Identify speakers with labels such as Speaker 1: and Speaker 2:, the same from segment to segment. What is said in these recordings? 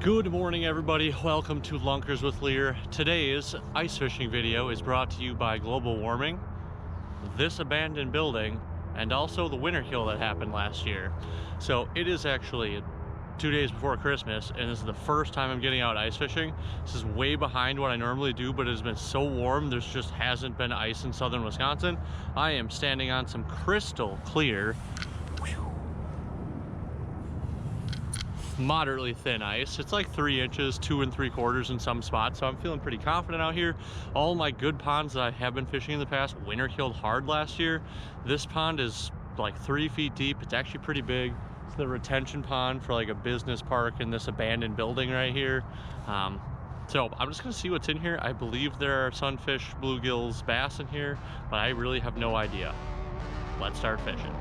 Speaker 1: Good morning, everybody. Welcome to Lunkers with Lear. Today's ice fishing video is brought to you by global warming, this abandoned building, and also the winter kill that happened last year. So it is actually 2 days before Christmas, and this is the first time I'm getting out ice fishing. This is way behind what I normally do, but it has been so warm, there's just hasn't been ice in southern Wisconsin. I am standing on some crystal clear, moderately thin ice. It's like 3 inches, 2 3/4 in some spots, so I'm feeling pretty confident out here. All my good ponds that I have been fishing in the past winter killed hard last year. This pond is like 3 feet deep. It's actually pretty big. It's the retention pond for like a business park in this abandoned building right here. So I'm just gonna see what's in here. I believe there are sunfish, bluegills, bass in here, but I really have no idea. Let's start fishing.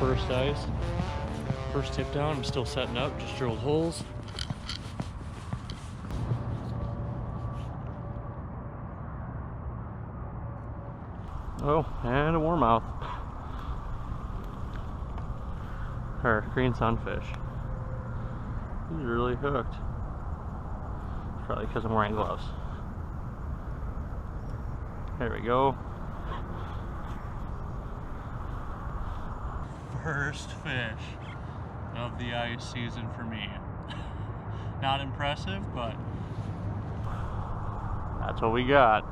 Speaker 1: First ice, first tip down. I'm still setting up, just drilled holes. Oh, and a warmouth. Or green sunfish. He's really hooked. Probably because I'm wearing gloves. There we go. First fish of the ice season for me. Not impressive, but that's what we got.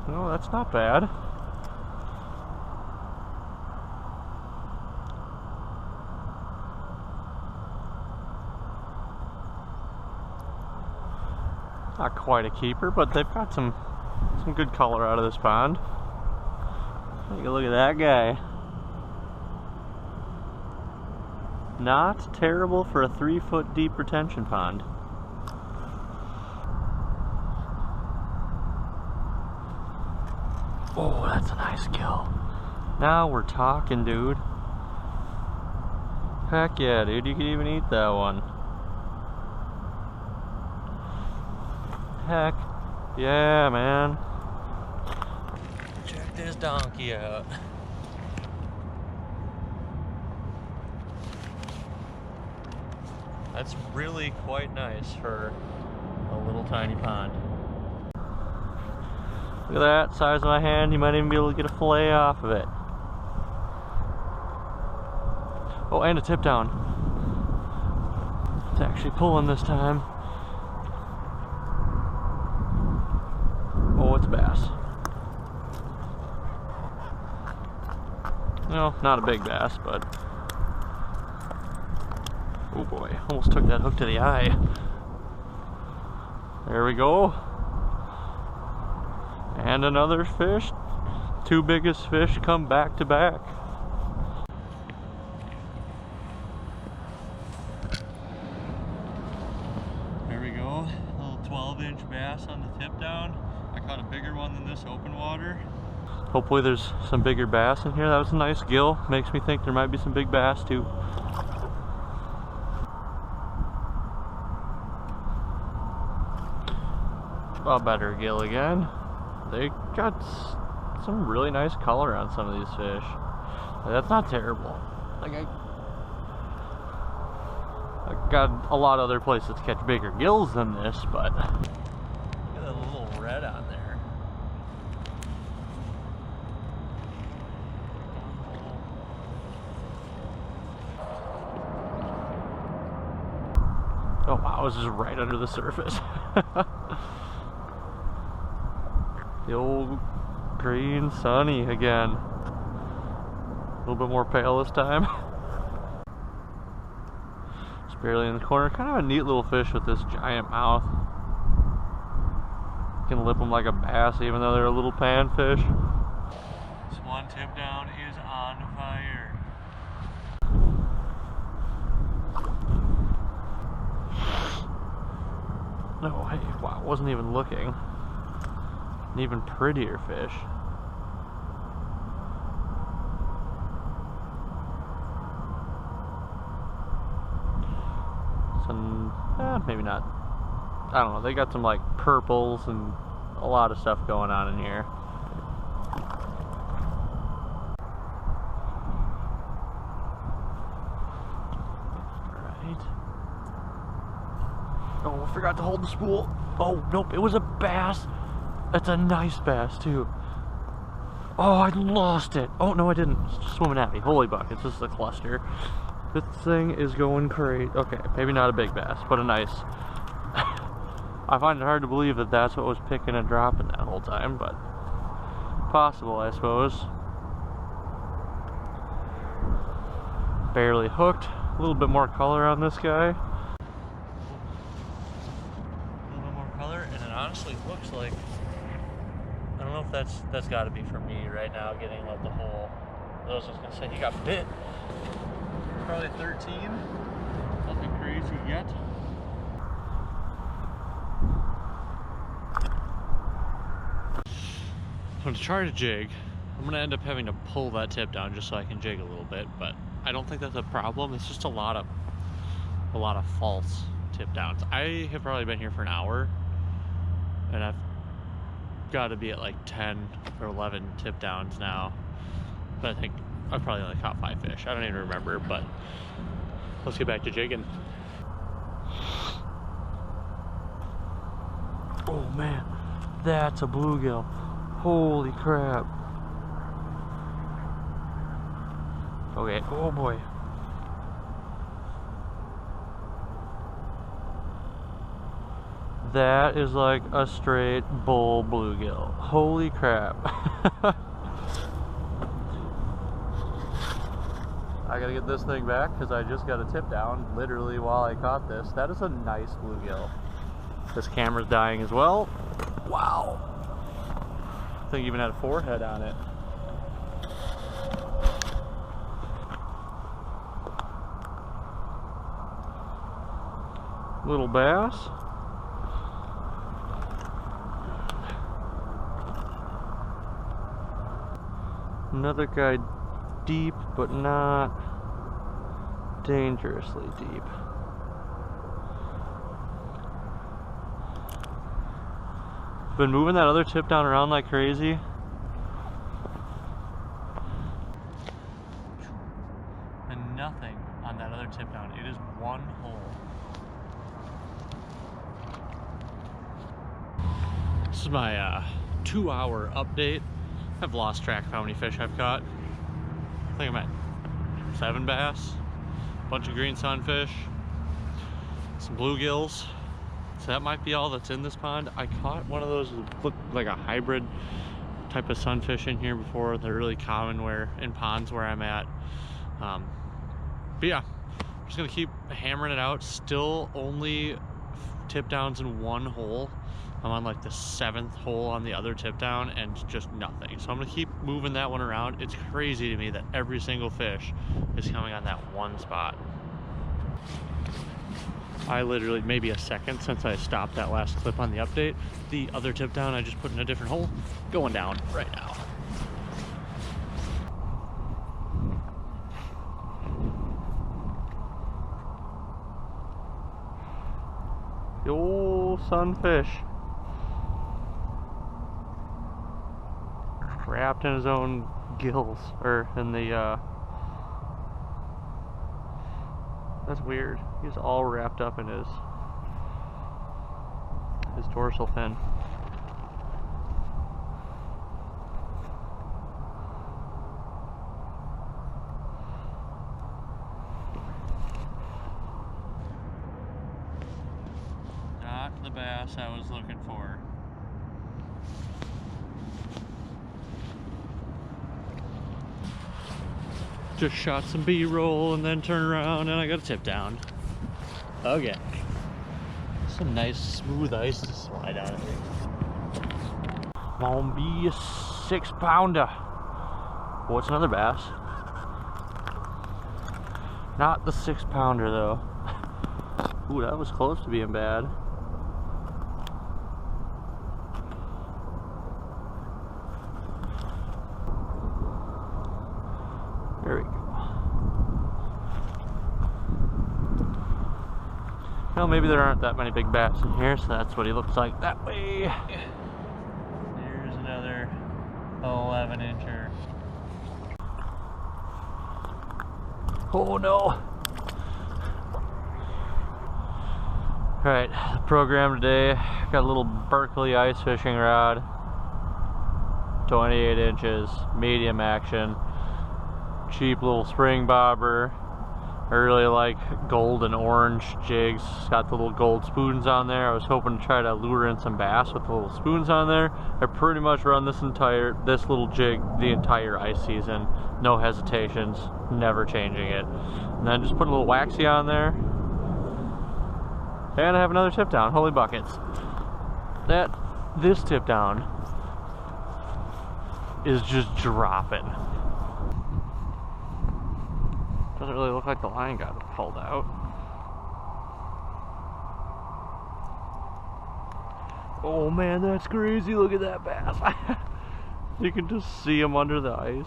Speaker 1: No, that's not bad. Not quite a keeper, but they've got some good color out of this pond. Take a look at that guy. Not terrible for a 3-foot deep retention pond. Oh, that's a nice kill. Now we're talking, dude. Heck yeah, dude, you can even eat that one. Heck yeah, man. Check this donkey out. That's really quite nice for a little tiny pond. Look at that size of my hand. You might even be able to get a fillet off of it. Oh, and a tip down. It's actually pulling this time. Oh, it's bass. No, not a big bass, but oh boy, almost took that hook to the eye. There we go. And another fish. 2 biggest fish come back to back. There we go. A little 12-inch bass on the tip down. I caught a bigger one than this open water. Hopefully there's some bigger bass in here. That was a nice gill. Makes me think there might be some big bass too. A better gill again. They got some really nice color on some of these fish. That's not terrible. Like I got a lot of other places to catch bigger gills than this, but red on there. Oh wow, it was just right under the surface. The old green sunny again. A little bit more pale this time. Just barely in the corner. Kind of a neat little fish with this giant mouth. You can lip them like a bass even though they're a little panfish. This one tip down is on fire. No, hey, wow, wasn't even looking. An even prettier fish. Some, maybe not. I don't know, they got some like purples and a lot of stuff going on in here. Alright. Oh, I forgot to hold the spool. Oh, nope, it was a bass. That's a nice bass too. Oh, I lost it. Oh, no, I didn't. It's just swimming at me. Holy buckets, this is a cluster. This thing is going crazy. Okay, maybe not a big bass, but a nice. I find it hard to believe that that's what was picking and dropping that whole time, but possible, I suppose. Barely hooked. A little bit more color on this guy. A little bit more color, and it honestly looks like, I don't know if that's got to be for me right now, getting out the hole. I was gonna say he got bit. Probably 13. Nothing crazy yet. I'm gonna try to jig. I'm gonna end up having to pull that tip down just so I can jig a little bit, but I don't think that's a problem. It's just a lot of false tip downs. I have probably been here for an hour, and I've got to be at like 10 or 11 tip downs now. But I think I probably only caught 5 fish. I don't even remember, but let's get back to jigging. Oh man, that's a bluegill. Holy crap. Okay, oh boy. That is like a straight bull bluegill. Holy crap. I gotta get this thing back because I just got a tip down literally while I caught this. That is a nice bluegill. This camera's dying as well. Wow. I think even had a forehead on it. Little bass. Another guy deep, but not dangerously deep. Been moving that other tip down around like crazy. And nothing on that other tip down. It is one hole. This is my 2-hour update. I've lost track of how many fish I've caught. I think I'm at 7 bass, a bunch of green sunfish, some bluegills. So that might be all that's in this pond. I caught one of those that looked like a hybrid type of sunfish in here before. They're really common in ponds where I'm at. But yeah, I'm just gonna keep hammering it out. Still only tip downs in one hole. I'm on like the 7th hole on the other tip down and just nothing. So I'm gonna keep moving that one around. It's crazy to me that every single fish is coming on that one spot. I literally, maybe a second since I stopped that last clip on the update, the other tip down I just put in a different hole, going down right now. The old sunfish. Wrapped in his own gills, or in the, that's weird. He's all wrapped up in his dorsal fin. Not the bass I was looking for. Just shot some B-roll and then turn around and I got a tip down. Okay. Some nice smooth ice to slide out of here. Gonna be a 6-pounder. Oh, it's another bass. Not the 6-pounder though. Ooh, that was close to being bad. Well, maybe there aren't that many big bass in here, so that's what he looks like that way. Here's another 11-incher. Oh no! Alright, the program today, got a little Berkeley ice fishing rod, 28 inches, medium action, cheap little spring bobber. I really like gold and orange jigs. It's got the little gold spoons on there. I was hoping to try to lure in some bass with the little spoons on there. I pretty much run this little jig the entire ice season. No hesitations, never changing it. And then just put a little waxy on there. And I have another tip down, holy buckets. This tip down is just dropping. Doesn't really look like the line got pulled out. Oh man, that's crazy. Look at that bass. You can just see him under the ice.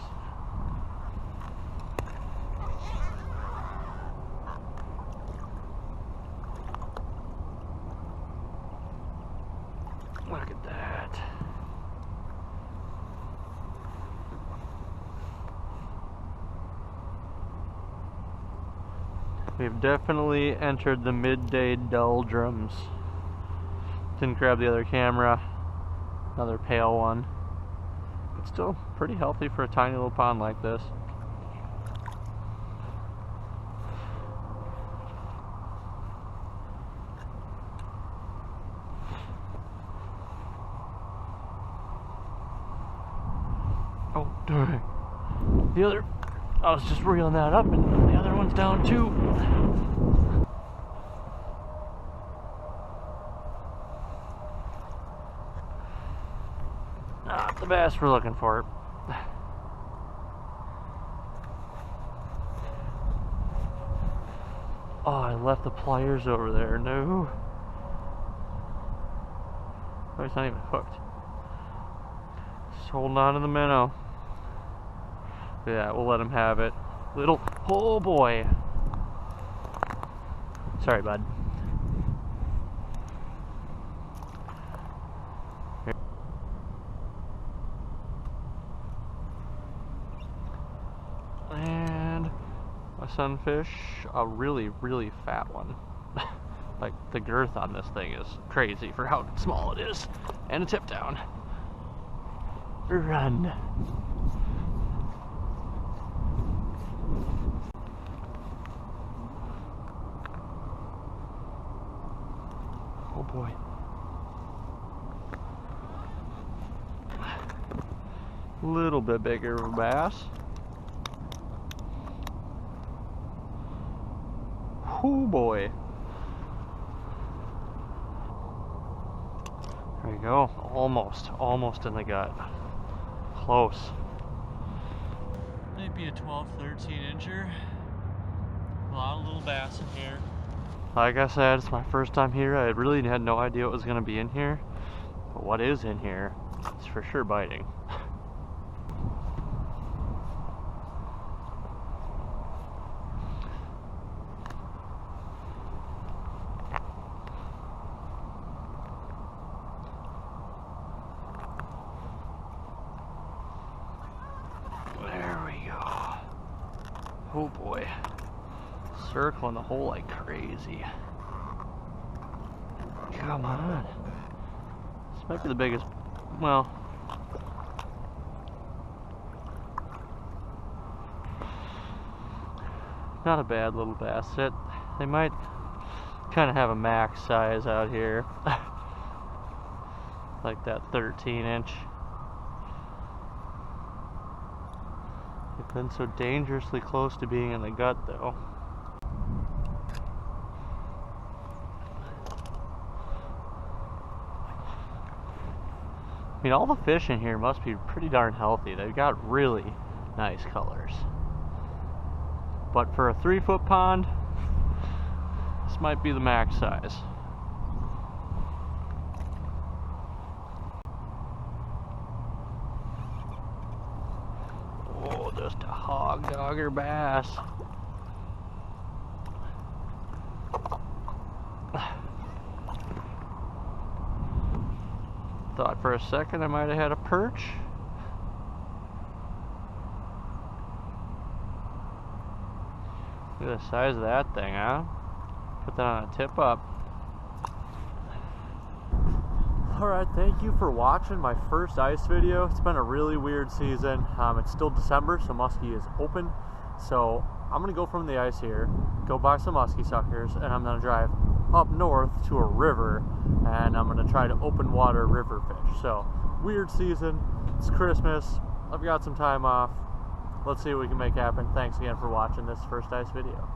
Speaker 1: Look at that. We've definitely entered the midday doldrums. Didn't grab the other camera. Another pale one. But still pretty healthy for a tiny little pond like this. Oh, dang. I was just reeling that up and the other one's down too. Not the bass we're looking for. Oh, I left the pliers over there. No. Oh, it's not even hooked. Just holding on to the minnow. Yeah, we'll let him have it. Oh boy. Sorry, bud. Here. And a sunfish, a really, really fat one. Like, the girth on this thing is crazy for how small it is. And a tip down. Run. Oh boy. A little bit bigger of a bass. Oh boy. There you go. Almost in the gut. Close. Might be a 12-13-incher. A lot of little bass in here. Like I said, it's my first time here. I really had no idea what was going to be in here. But what is in here is for sure biting. There we go. Oh boy. Circling the hole like crazy. Come on. This might be the biggest, well, not a bad little bass. They might kind of have a max size out here. Like that 13-inch. They've been so dangerously close to being in the gut though. I mean, all the fish in here must be pretty darn healthy. They've got really nice colors. But for a 3-foot pond, this might be the max size. Oh, just a hog dogger bass. Thought for a second I might have had a perch. Look at the size of that thing, huh? Put that on a tip up. Alright, thank you for watching my first ice video. It's been a really weird season. It's still December, so muskie is open. So I'm gonna go from the ice here, go buy some muskie suckers, and I'm gonna drive up north to a river, and I'm gonna try to open water river fish. So weird season, it's Christmas, I've got some time off. Let's see what we can make happen. Thanks again for watching this first ice video.